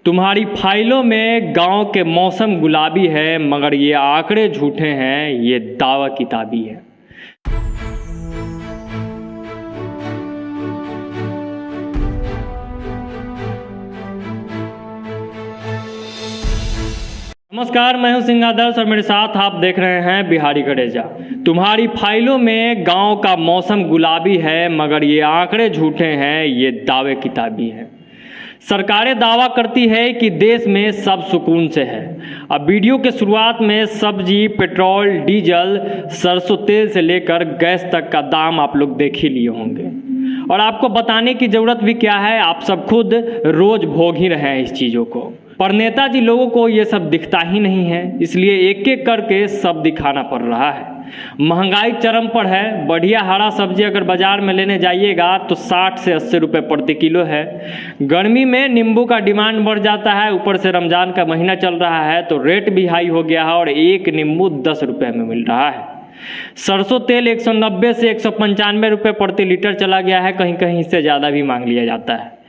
तुम्हारी फाइलों में गांव के मौसम गुलाबी है, मगर ये आंकड़े झूठे हैं, ये दावा किताबी है। नमस्कार, मैं हूं सिंह आदर्श और मेरे साथ आप देख रहे हैं बिहारी गडेजा। तुम्हारी फाइलों में गांव का मौसम गुलाबी है, मगर ये आंकड़े झूठे हैं, ये दावे किताबी है। सरकारें दावा करती है कि देश में सब सुकून से है। अब वीडियो के शुरुआत में सब्जी, पेट्रोल, डीजल, सरसों तेल से लेकर गैस तक का दाम आप लोग देख ही लिए होंगे, और आपको बताने की ज़रूरत भी क्या है, आप सब खुद रोज भोग ही रहे हैं इस चीज़ों को। पर नेताजी लोगों को ये सब दिखता ही नहीं है, इसलिए एक एक करके सब दिखाना पड़ रहा है। महंगाई चरम पर है। बढ़िया हरा सब्जी अगर बाजार में लेने जाइएगा तो 60 से 80 रुपये प्रति किलो है। गर्मी में नींबू का डिमांड बढ़ जाता है, ऊपर से रमज़ान का महीना चल रहा है तो रेट भी हाई हो गया है और एक नींबू 10 रुपये में मिल रहा है। सरसों तेल 190 से 195 रुपये प्रति लीटर चला गया है, कहीं कहीं इससे ज़्यादा भी मांग लिया जाता है।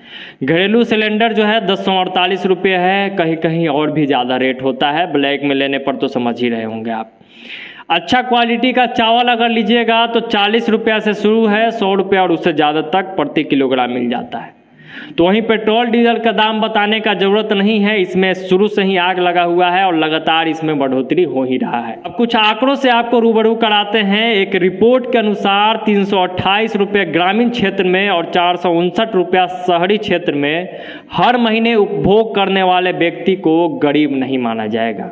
घरेलू सिलेंडर जो है 1048 रुपये है, कहीं कहीं और भी ज़्यादा रेट होता है। ब्लैक में लेने पर तो समझ ही रहे होंगे आप। अच्छा क्वालिटी का चावल अगर लीजिएगा तो 40 रुपया से शुरू है, 100 रुपया और उससे ज़्यादा तक प्रति किलोग्राम मिल जाता है। तो वहीं पेट्रोल डीजल का दाम बताने का ज़रूरत नहीं है, इसमें शुरू से ही आग लगा हुआ है और लगातार इसमें बढ़ोतरी हो ही रहा है। अब कुछ आंकड़ों से आपको रूबरू कराते हैं। एक रिपोर्ट के अनुसार 328 रुपये ग्रामीण क्षेत्र में और 459 रुपया शहरी क्षेत्र में हर महीने उपभोग करने वाले व्यक्ति को गरीब नहीं माना जाएगा।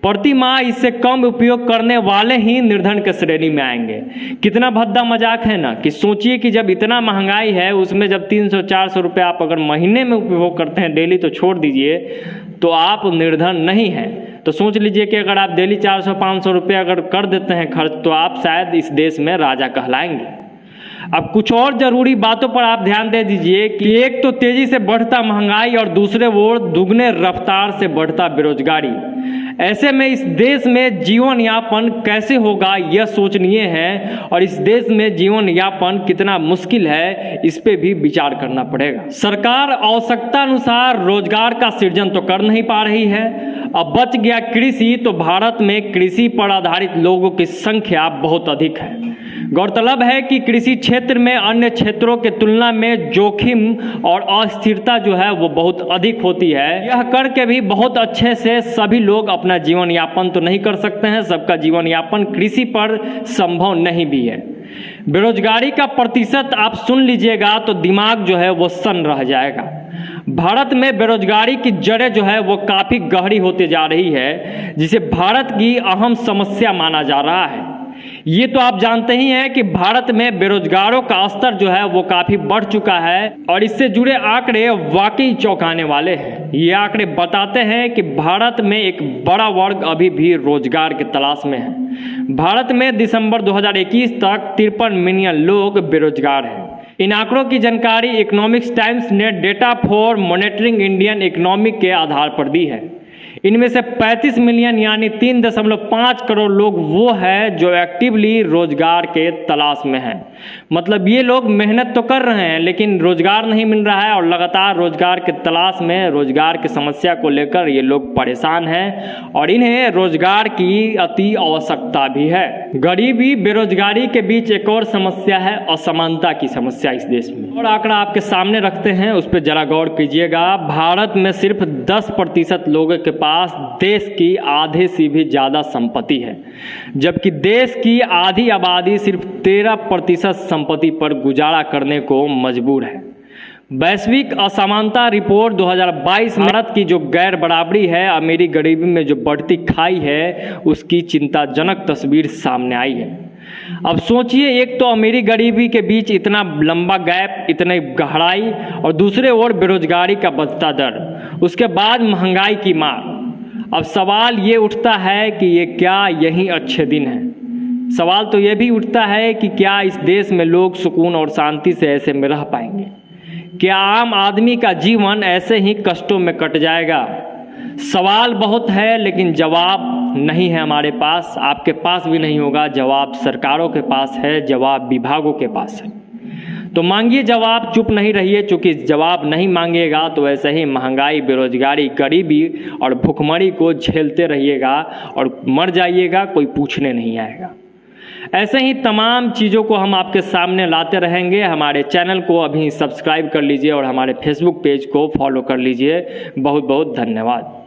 प्रति माह इससे कम उपयोग करने वाले ही निर्धन के श्रेणी में आएंगे। कितना भद्दा मजाक है ना, कि सोचिए कि जब इतना महंगाई है उसमें जब 300-400 रुपये आप अगर महीने में उपभोग करते हैं, डेली तो छोड़ दीजिए, तो आप निर्धन नहीं हैं। तो सोच लीजिए कि अगर आप डेली 400-500 रुपये अगर कर देते हैं खर्च, तो आप शायद इस देश में राजा कहलाएंगे। अब कुछ और ज़रूरी बातों पर आप ध्यान दे दीजिए कि एक तो तेज़ी से बढ़ता महंगाई और दूसरे ओर दुगने रफ्तार से बढ़ता बेरोजगारी। ऐसे में इस देश में जीवन यापन कैसे होगा यह सोचनीय है, और इस देश में जीवन यापन कितना मुश्किल है इस पे भी विचार करना पड़ेगा। सरकार आवश्यकता अनुसार रोजगार का सृजन तो कर नहीं पा रही है। अब बच गया कृषि, तो भारत में कृषि पर आधारित लोगों की संख्या बहुत अधिक है। गौरतलब है कि कृषि क्षेत्र में अन्य क्षेत्रों के तुलना में जोखिम और अस्थिरता जो है वो बहुत अधिक होती है। यह करके भी बहुत अच्छे से सभी लोग अपना जीवन यापन तो नहीं कर सकते हैं, सबका जीवन यापन कृषि पर संभव नहीं भी है। बेरोजगारी का प्रतिशत आप सुन लीजिएगा तो दिमाग जो है वो सन्न रह जाएगा। भारत में बेरोजगारी की जड़ें जो है वो काफ़ी गहरी होती जा रही है, जिसे भारत की अहम समस्या माना जा रहा है। ये तो आप जानते ही हैं कि भारत में बेरोजगारों का स्तर जो है वो काफ़ी बढ़ चुका है, और इससे जुड़े आंकड़े वाकई चौंकाने वाले हैं। ये आंकड़े बताते हैं कि भारत में एक बड़ा वर्ग अभी भी रोजगार की तलाश में है। भारत में दिसंबर 2021 तक 53 मिलियन लोग बेरोजगार हैं। इन आंकड़ों की जानकारी इकोनॉमिक्स टाइम्स ने data for monitoring Indian economy के आधार पर दी है। इनमें से 35 मिलियन यानी 3.5 करोड़ लोग वो हैं जो एक्टिवली रोजगार के तलाश में हैं। मतलब ये लोग मेहनत तो कर रहे हैं लेकिन रोजगार नहीं मिल रहा है, और लगातार रोजगार के तलाश में, रोजगार की समस्या को लेकर ये लोग परेशान हैं और इन्हें रोजगार की अति आवश्यकता भी है। गरीबी बेरोजगारी के बीच एक और समस्या है, असमानता की समस्या इस देश में। और आंकड़ा आपके सामने रखते हैं, उस पर जरा गौर कीजिएगा। भारत में सिर्फ 10% लोगों के पास देश की आधे से भी ज़्यादा संपत्ति है, जबकि देश की आधी आबादी सिर्फ 13% संपत्ति पर गुजारा करने को मजबूर है। वैश्विक असमानता रिपोर्ट 2022 में भारत की जो गैर बराबरी है, अमीरी गरीबी में जो बढ़ती खाई है, उसकी चिंताजनक तस्वीर सामने आई है। अब सोचिए, एक तो अमीरी गरीबी के बीच इतना लंबा गैप, इतनी गहराई, और दूसरे ओर बेरोजगारी का बढ़ता दर, उसके बाद महंगाई की मार। अब सवाल ये उठता है कि ये क्या यही अच्छे दिन हैं? सवाल तो ये भी उठता है कि क्या इस देश में लोग सुकून और शांति से ऐसे में रह पाएंगे? क्या आम आदमी का जीवन ऐसे ही कष्टों में कट जाएगा? सवाल बहुत है लेकिन जवाब नहीं है हमारे पास, आपके पास भी नहीं होगा। जवाब सरकारों के पास है, जवाब विभागों के पास है। तो तो मांगिए जवाब, चुप नहीं रहिए, क्योंकि जवाब नहीं मांगिएगा तो ऐसे ही महंगाई, बेरोजगारी, गरीबी और भुखमरी को झेलते रहिएगा और मर जाइएगा, कोई पूछने नहीं आएगा। ऐसे ही तमाम चीज़ों को हम आपके सामने लाते रहेंगे। हमारे चैनल को अभी सब्सक्राइब कर लीजिए और हमारे फेसबुक पेज को फॉलो कर लीजिए। बहुत बहुत धन्यवाद।